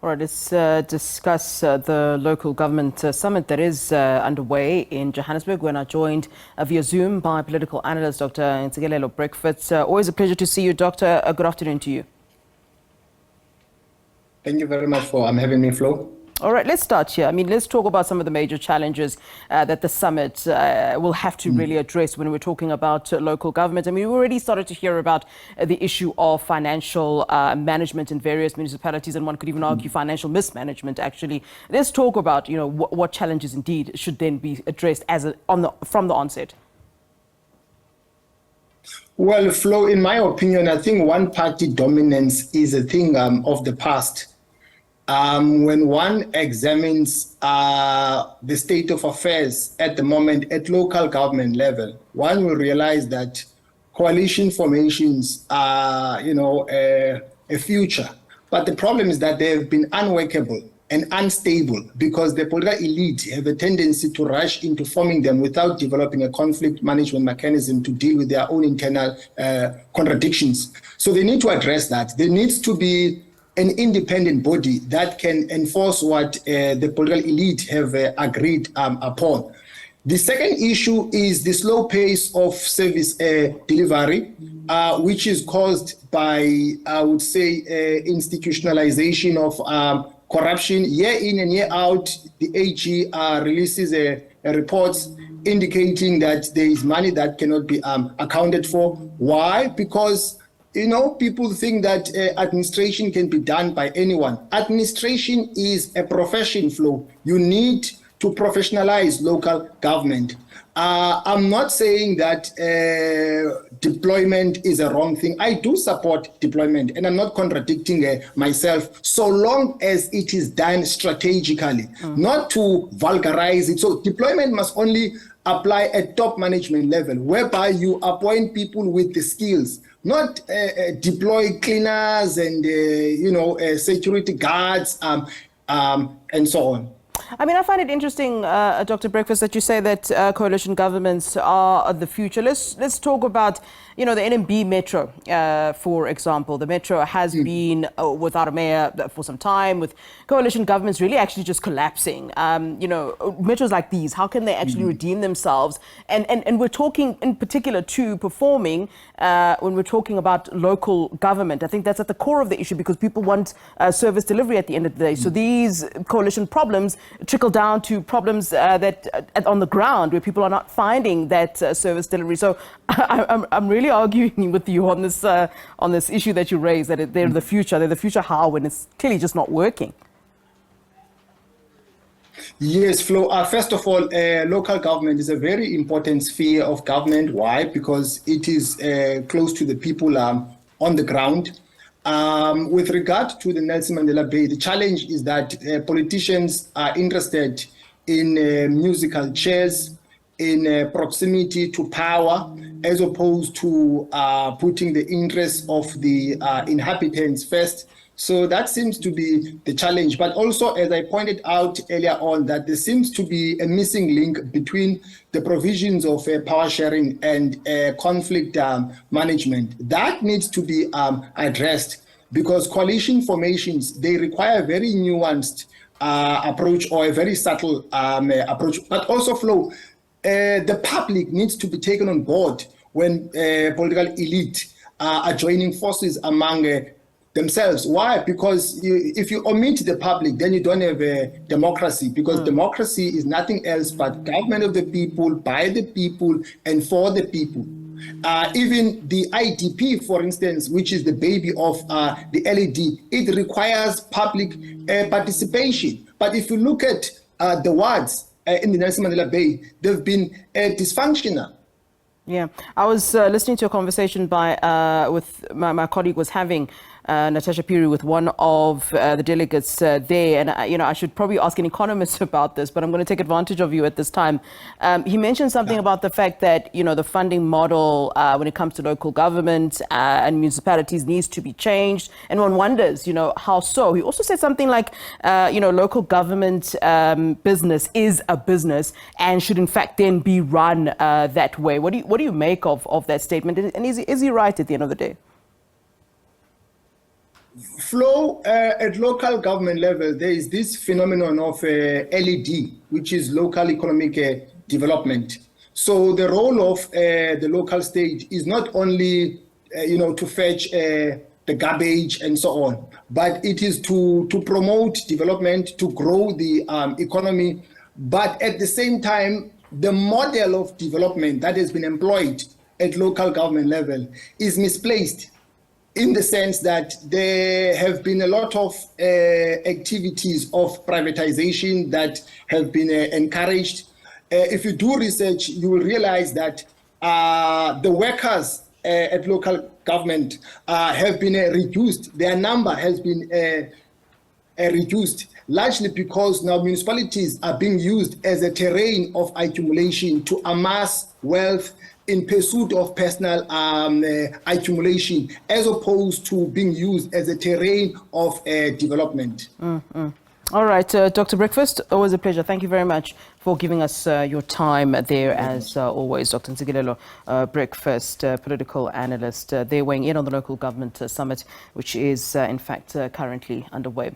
All right, let's discuss the local government summit that is underway in Johannesburg. We're now joined via Zoom by political analyst Dr. Ntsikelelo Breakfast. Always a pleasure to see you, Doctor. Good afternoon to you. Thank you very much for having me, Flo. All right, let's start here. I mean, let's talk about some of the major challenges that the summit will have to really address when we're talking about local government. I mean, we already started to hear about the issue of financial management in various municipalities, and one could even argue financial mismanagement, actually. Let's talk about, you know, what challenges indeed should then be addressed from the onset. Well, Flo, in my opinion, I think one-party dominance is a thing of the past. When one examines the state of affairs at the moment at local government level, one will realize that coalition formations are, a future. But the problem is that they have been unworkable and unstable because the political elite have a tendency to rush into forming them without developing a conflict management mechanism to deal with their own internal contradictions. So they need to address that. There needs to be an independent body that can enforce what the political elite have agreed upon. The second issue is the slow pace of service delivery, which is caused by, I would say, institutionalization of corruption. Year in and year out, the AG releases reports indicating that there is money that cannot be accounted for. Why? Because people think that administration can be done by anyone. Administration is a profession, Flo. You need to professionalize local government. I'm not saying that deployment is a wrong thing. I do support deployment, and I'm not contradicting myself, so long as it is done strategically, not to vulgarize it. So deployment must only apply at top management level, whereby you appoint people with the skills, not deploy cleaners and security guards and so on. I mean, I find it interesting, Dr. Breakfast, that you say that coalition governments are the future. Let's talk about, the NMB Metro, for example. The Metro has been without a mayor for some time, with coalition governments really actually just collapsing. Metros like these, how can they actually redeem themselves? And we're talking in particular to performing when we're talking about local government. I think that's at the core of the issue, because people want service delivery at the end of the day. So these coalition problems trickle down to problems that on the ground, where people are not finding that service delivery. So I'm really arguing with you on this issue that you raised, that they're the future. They're the future how, when it's clearly just not working? Yes, Flo. First of all, local government is a very important sphere of government. Why? Because it is close to the people on the ground. With regard to the Nelson Mandela Bay, the challenge is that politicians are interested in musical chairs, in proximity to power, as opposed to putting the interests of the inhabitants first. So that seems to be the challenge. But also, as I pointed out earlier on, that there seems to be a missing link between the provisions of power sharing and conflict management. That needs to be addressed, because coalition formations, they require a very nuanced approach, or a very subtle approach. But also, Flo, the public needs to be taken on board when political elite are joining forces among themselves. Why? Because if you omit the public, then you don't have a democracy, because democracy is nothing else but government of the people, by the people, and for the people. Even the IDP, for instance, which is the baby of the LED, it requires public participation. But if you look at the wards in the Nelson Mandela Bay, they've been dysfunctional. Yeah, I was listening to a conversation with my colleague was having, Natasha Piri, with one of the delegates there, and I should probably ask an economist about this, but I'm going to take advantage of you at this time. He mentioned something about the fact that the funding model when it comes to local government and municipalities needs to be changed, and one wonders how so. He also said something like local government business is a business and should in fact then be run that way. What do you make of that statement, and is he right at the end of the day? Flow at local government level, there is this phenomenon of LED, which is local economic development. So the role of the local state is not only, to fetch the garbage and so on, but it is to promote development, to grow the economy. But at the same time, the model of development that has been employed at local government level is misplaced, in the sense that there have been a lot of activities of privatization that have been encouraged. If you do research, you will realize that the workers at local government have been reduced. Their number has been reduced, largely because now municipalities are being used as a terrain of accumulation to amass wealth in pursuit of personal accumulation, as opposed to being used as a terrain of development. All right, Dr. Breakfast, always a pleasure. Thank you very much for giving us your time there, as always. Dr. Ntsikelelo Breakfast, political analyst, they're weighing in on the local government summit, which is in fact currently underway.